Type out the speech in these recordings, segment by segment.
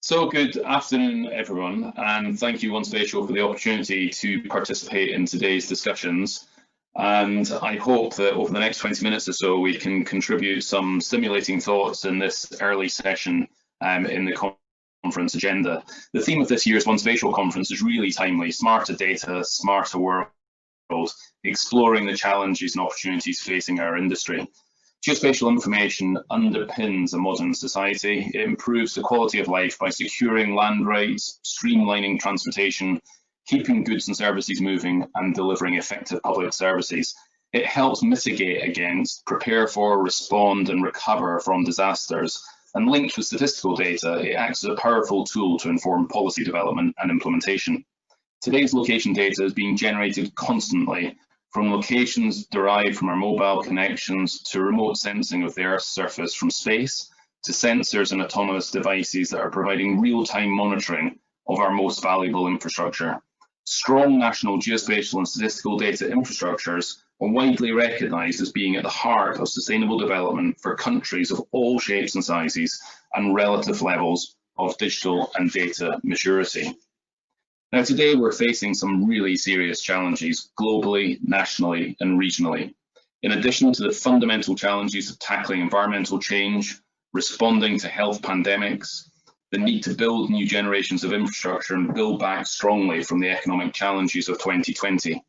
So good afternoon, everyone, and thank you OneSpatial for the opportunity to participate in today's discussions. And I hope that over the next 20 minutes or so, we can contribute some stimulating thoughts in this early session in the conference agenda. The theme of this year's OneSpatial conference is really timely: smarter data, smarter world, exploring the challenges and opportunities facing our industry. Geospatial information underpins a modern society. It improves the quality of life by securing land rights, streamlining transportation, keeping goods and services moving, and delivering effective public services. It helps mitigate against, prepare for, respond, and recover from disasters. And linked with statistical data, it acts as a powerful tool to inform policy development and implementation. Today's location data is being generated constantly, from locations derived from our mobile connections to remote sensing of the Earth's surface from space, to sensors and autonomous devices that are providing real-time monitoring of our most valuable infrastructure. Strong national geospatial and statistical data infrastructures are widely recognised as being at the heart of sustainable development for countries of all shapes and sizes and relative levels of digital and data maturity. Now, today we're facing some really serious challenges globally, nationally, and regionally. In addition to the fundamental challenges of tackling environmental change, responding to health pandemics, the need to build new generations of infrastructure and build back strongly from the economic challenges of 2020.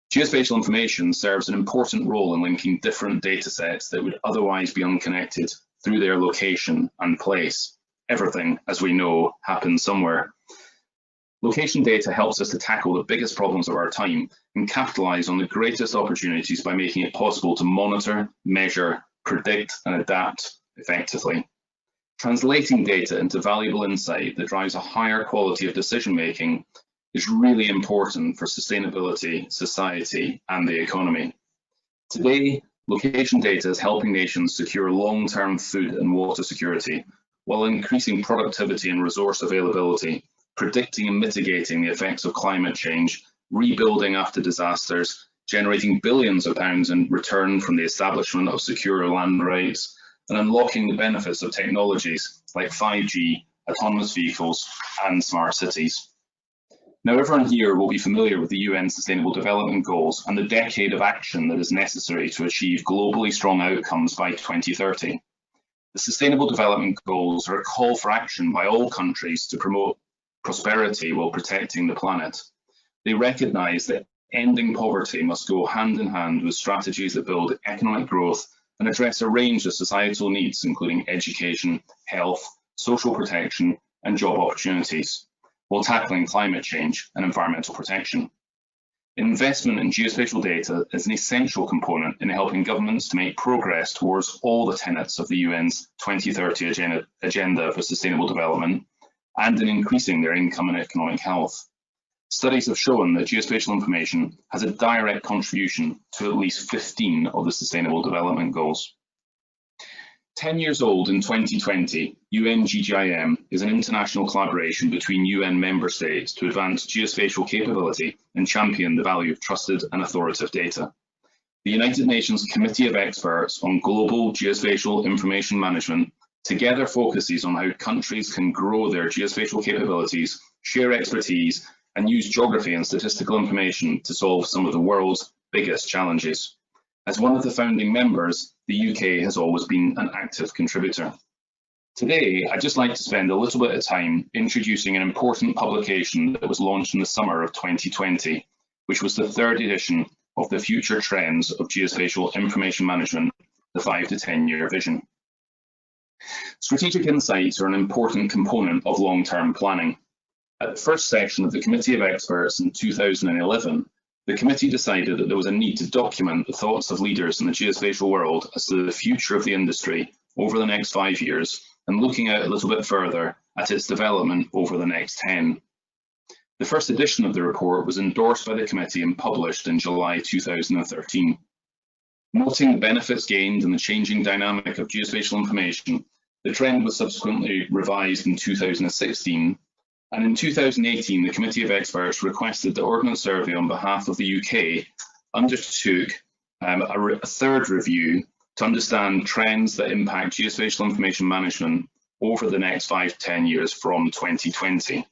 Geospatial information serves an important role in linking different data sets that would otherwise be unconnected through their location and place. Everything, as we know, happens somewhere. Location data helps us to tackle the biggest problems of our time and capitalise on the greatest opportunities by making it possible to monitor, measure, predict and adapt effectively. Translating data into valuable insight that drives a higher quality of decision making is really important for sustainability, society and the economy. Today, location data is helping nations secure long-term food and water security while increasing productivity and resource availability, predicting and mitigating the effects of climate change, rebuilding after disasters, generating billions of pounds in return from the establishment of secure land rights, and unlocking the benefits of technologies like 5G, autonomous vehicles, and smart cities. Now, everyone here will be familiar with the UN Sustainable Development Goals and the decade of action that is necessary to achieve globally strong outcomes by 2030. The Sustainable Development Goals are a call for action by all countries to promote prosperity while protecting the planet. They recognise that ending poverty must go hand in hand with strategies that build economic growth and address a range of societal needs, including education, health, social protection, and job opportunities, while tackling climate change and environmental protection. Investment in geospatial data is an essential component in helping governments to make progress towards all the tenets of the UN's 2030 Agenda for Sustainable Development, and in increasing their income and economic health. Studies have shown that geospatial information has a direct contribution to at least 15 of the Sustainable Development Goals. 10 years old in 2020, UNGGIM is an international collaboration between UN member states to advance geospatial capability and champion the value of trusted and authoritative data. The United Nations Committee of Experts on Global Geospatial Information Management together focuses on how countries can grow their geospatial capabilities, share expertise, and use geography and statistical information to solve some of the world's biggest challenges. As one of the founding members, the UK has always been an active contributor. Today, I'd just like to spend a little bit of time introducing an important publication that was launched in the summer of 2020, which was the third edition of the Future Trends of Geospatial Information Management, the 5 to 10 year vision. Strategic insights are an important component of long-term planning. At the first section of the Committee of Experts in 2011, the committee decided that there was a need to document the thoughts of leaders in the geospatial world as to the future of the industry over the next 5 years and looking out a little bit further at its development over the next 10. The first edition of the report was endorsed by the committee and published in July 2013. Noting the benefits gained and the changing dynamic of geospatial information, the trend was subsequently revised in 2016, and in 2018 the Committee of Experts requested that Ordnance Survey on behalf of the UK undertook a third review to understand trends that impact geospatial information management over the next 5 to 10 years from 2020.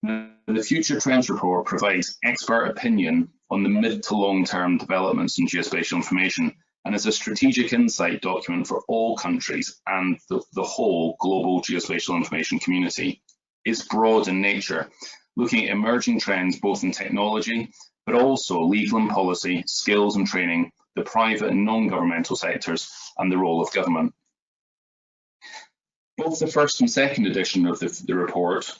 The Future Trends Report provides expert opinion on the mid to long-term developments in geospatial information and is a strategic insight document for all countries and the whole global geospatial information community. It's broad in nature, looking at emerging trends both in technology, but also legal and policy, skills and training, the private and non-governmental sectors, and the role of government. Both the first and second edition of the report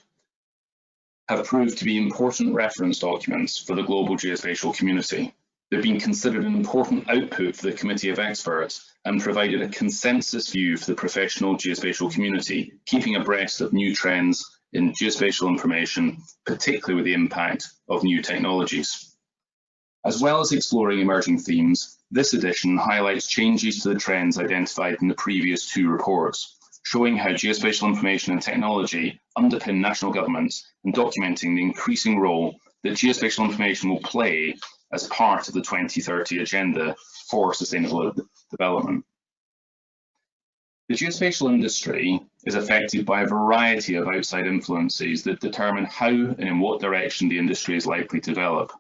have proved to be important reference documents for the global geospatial community. They've been considered an important output for the committee of experts and provided a consensus view for the professional geospatial community, keeping abreast of new trends in geospatial information, particularly with the impact of new technologies. As well as exploring emerging themes, this edition highlights changes to the trends identified in the previous two reports, showing how geospatial information and technology underpin national governments and documenting the increasing role that geospatial information will play as part of the 2030 agenda for sustainable development. The geospatial industry is affected by a variety of outside influences that determine how and in what direction the industry is likely to develop.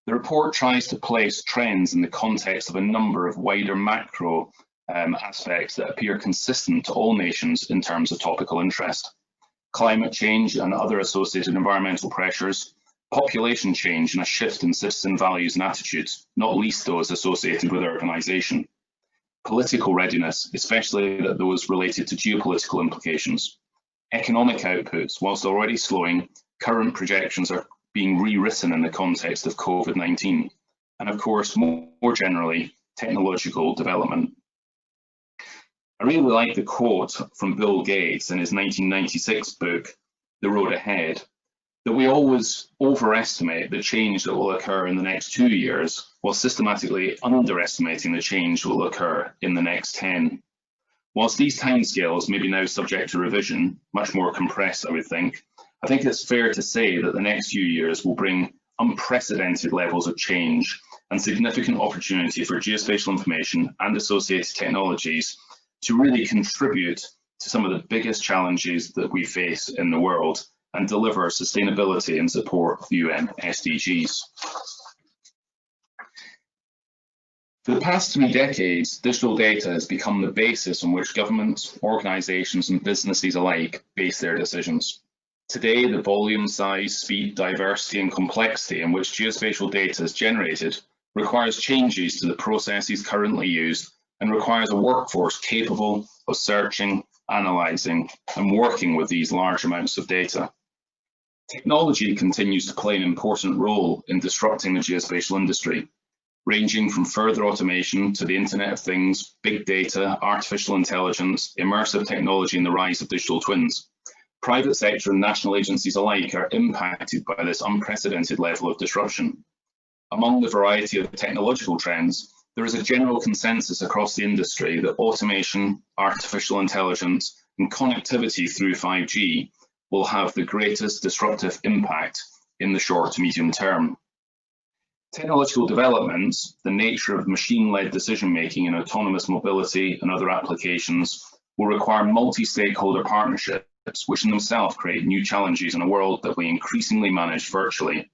The report tries to place trends in the context of a number of wider macro aspects that appear consistent to all nations in terms of topical interest. Climate change and other associated environmental pressures, population change and a shift in citizen values and attitudes, not least those associated with urbanisation. Political readiness, especially those related to geopolitical implications. Economic outputs, whilst already slowing, current projections are being rewritten in the context of COVID-19. And of course, more generally, technological development. I really like the quote from Bill Gates in his 1996 book, The Road Ahead, that we always overestimate the change that will occur in the next 2 years, while systematically underestimating the change that will occur in the next 10. Whilst these timescales may be now subject to revision, much more compressed I would think, I think it's fair to say that the next few years will bring unprecedented levels of change and significant opportunity for geospatial information and associated technologies to really contribute to some of the biggest challenges that we face in the world and deliver sustainability and support of the UN SDGs. For the past 3 decades, digital data has become the basis on which governments, organisations and businesses alike base their decisions. Today, the volume, size, speed, diversity and complexity in which geospatial data is generated requires changes to the processes currently used and requires a workforce capable of searching, analysing and working with these large amounts of data. Technology continues to play an important role in disrupting the geospatial industry, ranging from further automation to the Internet of Things, big data, artificial intelligence, immersive technology and the rise of digital twins. Private sector and national agencies alike are impacted by this unprecedented level of disruption. Among the variety of technological trends, there is a general consensus across the industry that automation, artificial intelligence and connectivity through 5G will have the greatest disruptive impact in the short to medium term. Technological developments, the nature of machine-led decision-making in autonomous mobility and other applications will require multi-stakeholder partnerships, which in themselves create new challenges in a world that we increasingly manage virtually.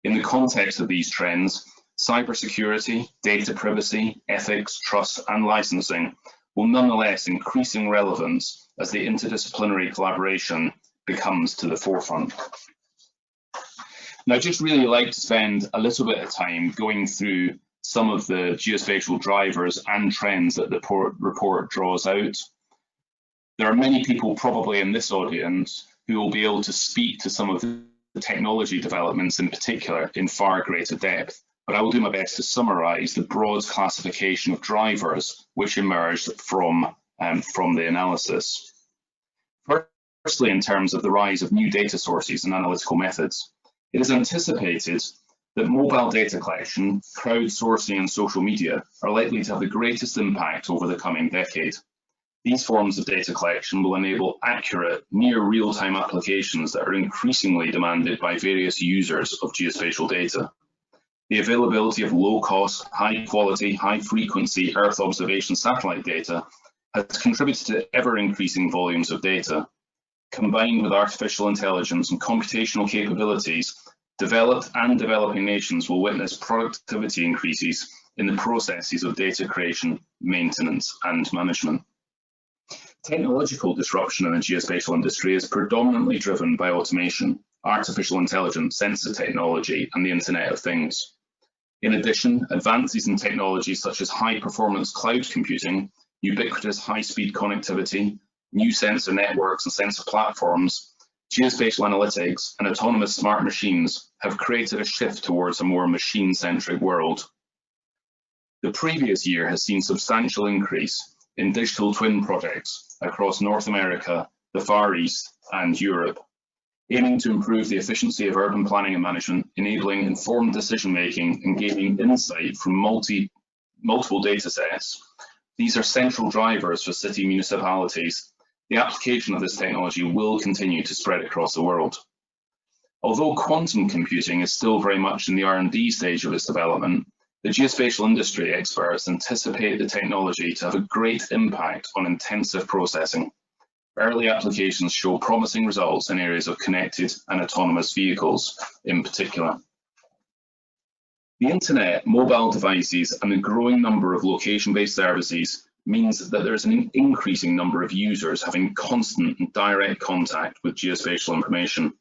In the context of these trends, cybersecurity, data privacy, ethics, trust and licensing will nonetheless increase in relevance as the interdisciplinary collaboration becomes to the forefront. Now, I'd just really like to spend a little bit of time going through some of the geospatial drivers and trends that the report draws out. There are many people probably in this audience who will be able to speak to some of the technology developments in particular in far greater depth, but I will do my best to summarise the broad classification of drivers which emerged from the analysis. Firstly, in terms of the rise of new data sources and analytical methods, it is anticipated that mobile data collection, crowdsourcing and social media are likely to have the greatest impact over the coming decade. These forms of data collection will enable accurate, near real-time applications that are increasingly demanded by various users of geospatial data. The availability of low-cost, high-quality, high-frequency Earth observation satellite data has contributed to ever-increasing volumes of data. Combined with artificial intelligence and computational capabilities, developed and developing nations will witness productivity increases in the processes of data creation, maintenance, and management. Technological disruption in the geospatial industry is predominantly driven by automation, artificial intelligence, sensor technology, and the Internet of Things. In addition, advances in technologies such as high-performance cloud computing, ubiquitous high-speed connectivity, new sensor networks and sensor platforms, geospatial analytics, and autonomous smart machines have created a shift towards a more machine-centric world. The previous year has seen substantial increase in digital twin projects across North America, the Far East, and Europe, aiming to improve the efficiency of urban planning and management, enabling informed decision-making and gaining insight from multiple data sets. These are central drivers for city municipalities. The application of this technology will continue to spread across the world. Although quantum computing is still very much in the R&D stage of its development, the geospatial industry experts anticipate the technology to have a great impact on intensive processing. Early applications show promising results in areas of connected and autonomous vehicles in particular. The internet, mobile devices, and the growing number of location-based services means that there is an increasing number of users having constant and direct contact with geospatial information.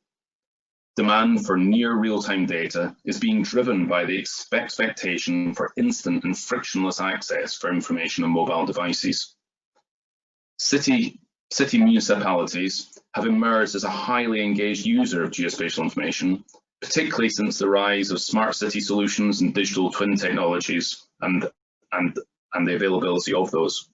Demand for near real-time data is being driven by the expectation for instant and frictionless access for information on mobile devices. City municipalities have emerged as a highly engaged user of geospatial information, particularly since the rise of smart city solutions and digital twin technologies and the availability of those.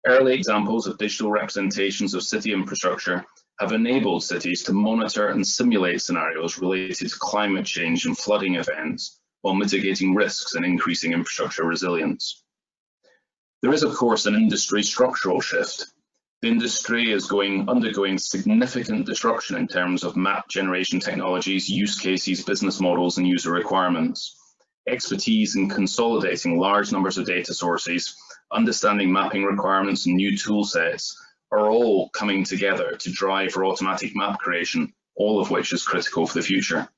Early examples of digital representations of city infrastructure have enabled cities to monitor and simulate scenarios related to climate change and flooding events while mitigating risks and increasing infrastructure resilience. There is, of course, an industry structural shift. The industry is undergoing significant disruption in terms of map generation technologies, use cases, business models, and user requirements. Expertise in consolidating large numbers of data sources, understanding mapping requirements, and new tool sets are all coming together to drive for automatic map creation, all of which is critical for the future.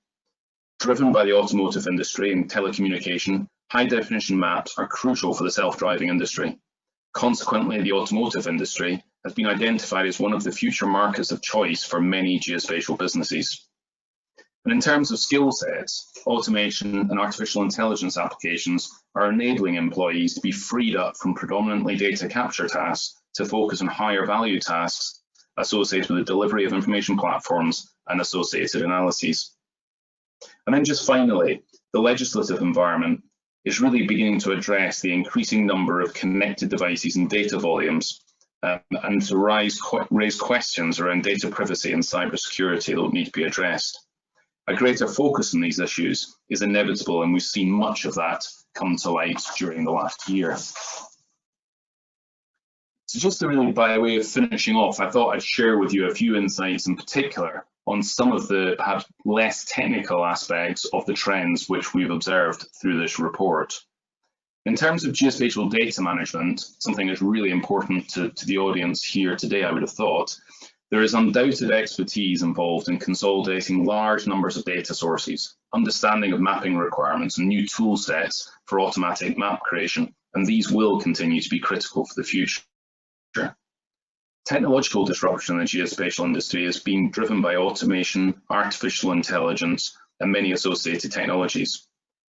Driven by the automotive industry and telecommunication, high-definition maps are crucial for the self-driving industry. Consequently, the automotive industry has been identified as one of the future markets of choice for many geospatial businesses. And in terms of skill sets, automation and artificial intelligence applications are enabling employees to be freed up from predominantly data capture tasks to focus on higher value tasks associated with the delivery of information platforms and associated analyses. And then just finally, the legislative environment is really beginning to address the increasing number of connected devices and data volumes and to raise questions around data privacy and cybersecurity that will need to be addressed. A greater focus on these issues is inevitable, and we've seen much of that come to light during the last year. So just to really, by way of finishing off, I thought I'd share with you a few insights in particular on some of the perhaps less technical aspects of the trends which we've observed through this report. In terms of geospatial data management, something that's really important to the audience here today, I would have thought, there is undoubted expertise involved in consolidating large numbers of data sources, understanding of mapping requirements, and new tool sets for automatic map creation, and these will continue to be critical for the future. Technological disruption in the geospatial industry is being driven by automation, artificial intelligence, and many associated technologies.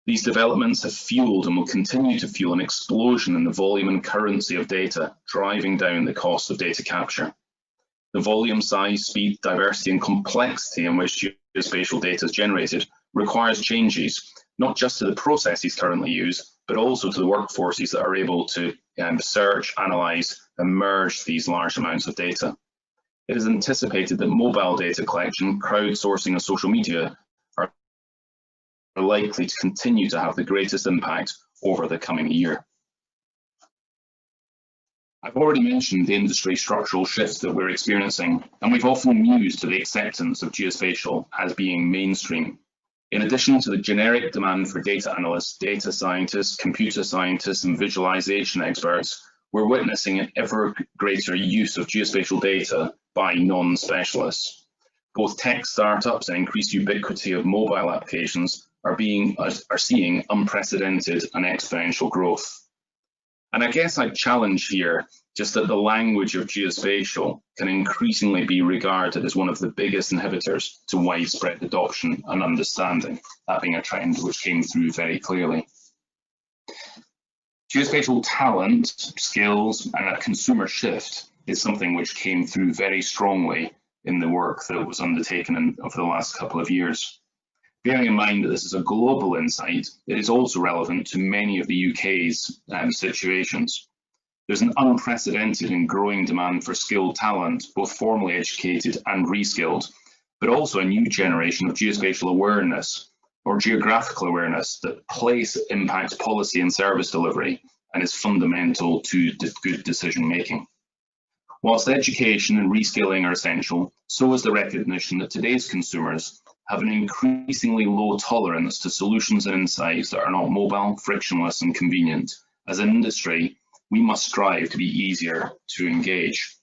These developments have fueled and will continue to fuel an explosion in the volume and currency of data, driving down the cost of data capture. The volume, size, speed, diversity, and complexity in which geospatial data is generated requires changes, not just to the processes currently used, but also to the workforces that are able to search, analyze, and merge these large amounts of data. It is anticipated that mobile data collection, crowdsourcing, and social media are likely to continue to have the greatest impact over the coming year. I've already mentioned the industry structural shifts that we're experiencing, and we've often mused to the acceptance of geospatial as being mainstream. In addition to the generic demand for data analysts, data scientists, computer scientists, and visualization experts, we're witnessing an ever greater use of geospatial data by non-specialists. Both tech startups and increased ubiquity of mobile applications are seeing unprecedented and exponential growth. And I guess I'd challenge here just that the language of geospatial can increasingly be regarded as one of the biggest inhibitors to widespread adoption and understanding, that being a trend which came through very clearly. Geospatial talent, skills, and a consumer shift is something which came through very strongly in the work that was undertaken over the last couple of years. Bearing in mind that this is a global insight, it is also relevant to many of the UK's situations. There's an unprecedented and growing demand for skilled talent, both formally educated and reskilled, but also a new generation of geospatial awareness or geographical awareness that place impacts policy and service delivery and is fundamental to good decision making. Whilst education and reskilling are essential, so is the recognition that today's consumers have an increasingly low tolerance to solutions and insights that are not mobile, frictionless, and convenient. As an industry, we must strive to be easier to engage.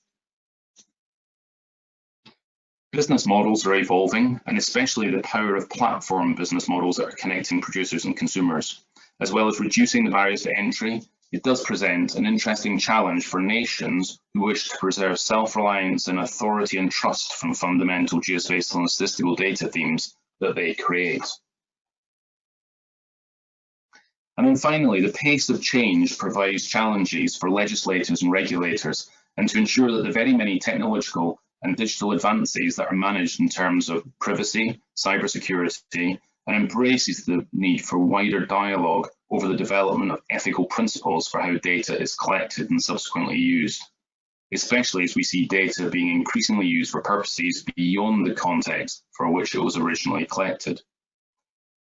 Business models are evolving, and especially the power of platform business models that are connecting producers and consumers. As well as reducing the barriers to entry, it does present an interesting challenge for nations who wish to preserve self-reliance and authority and trust from fundamental geospatial and statistical data themes that they create. And then finally, the pace of change provides challenges for legislators and regulators, and to ensure that the very many technological and digital advances that are managed in terms of privacy, cybersecurity, and embraces the need for wider dialogue over the development of ethical principles for how data is collected and subsequently used, especially as we see data being increasingly used for purposes beyond the context for which it was originally collected.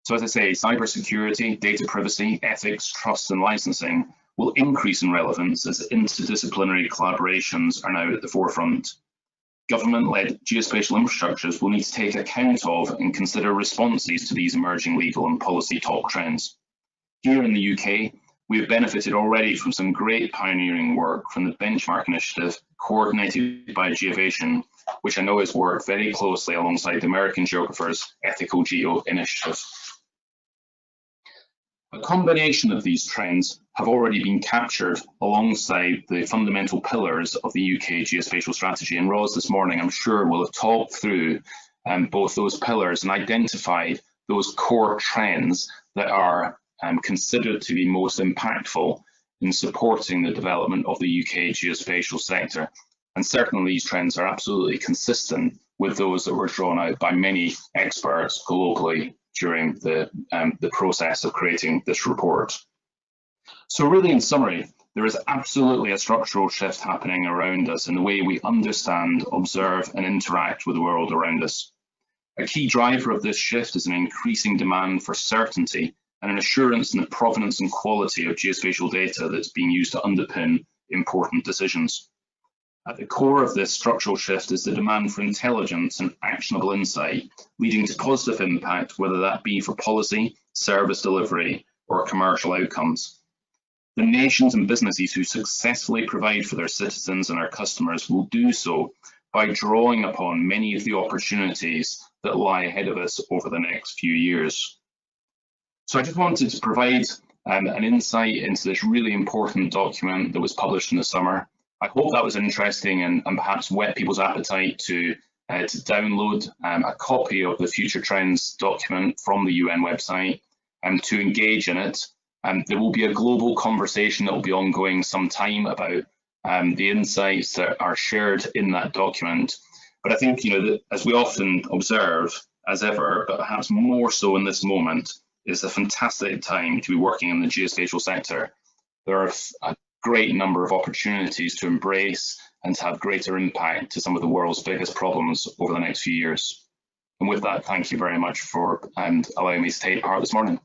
So as I say, cybersecurity, data privacy, ethics, trust and licensing will increase in relevance as interdisciplinary collaborations are now at the forefront. Government-led geospatial infrastructures will need to take account of and consider responses to these emerging legal and policy talk trends. Here in the UK, we have benefited already from some great pioneering work from the Benchmark Initiative, coordinated by Geospatial, which I know has worked very closely alongside the American geographers' Ethical Geo Initiative. A combination of these trends have already been captured alongside the fundamental pillars of the UK geospatial strategy, and Ros this morning I'm sure will have talked through both those pillars and identified those core trends that are considered to be most impactful in supporting the development of the UK geospatial sector. And certainly these trends are absolutely consistent with those that were drawn out by many experts globally during the process of creating this report. So really, in summary, there is absolutely a structural shift happening around us in the way we understand, observe and interact with the world around us. A key driver of this shift is an increasing demand for certainty and an assurance in the provenance and quality of geospatial data that's being used to underpin important decisions. At the core of this structural shift is the demand for intelligence and actionable insight, leading to positive impact, whether that be for policy, service delivery, or commercial outcomes. The nations and businesses who successfully provide for their citizens and our customers will do so by drawing upon many of the opportunities that lie ahead of us over the next few years. So I just wanted to provide an insight into this really important document that was published in the summer. I hope that was interesting and perhaps whet people's appetite to download a copy of the Future Trends document from the UN website and to engage in it. There will be a global conversation that will be ongoing some time about the insights that are shared in that document. But I think, that as we often observe, as ever, but perhaps more so in this moment, it's a fantastic time to be working in the geospatial sector. There are a great number of opportunities to embrace and to have greater impact to some of the world's biggest problems over the next few years. And with that, thank you very much for allowing me to take part this morning.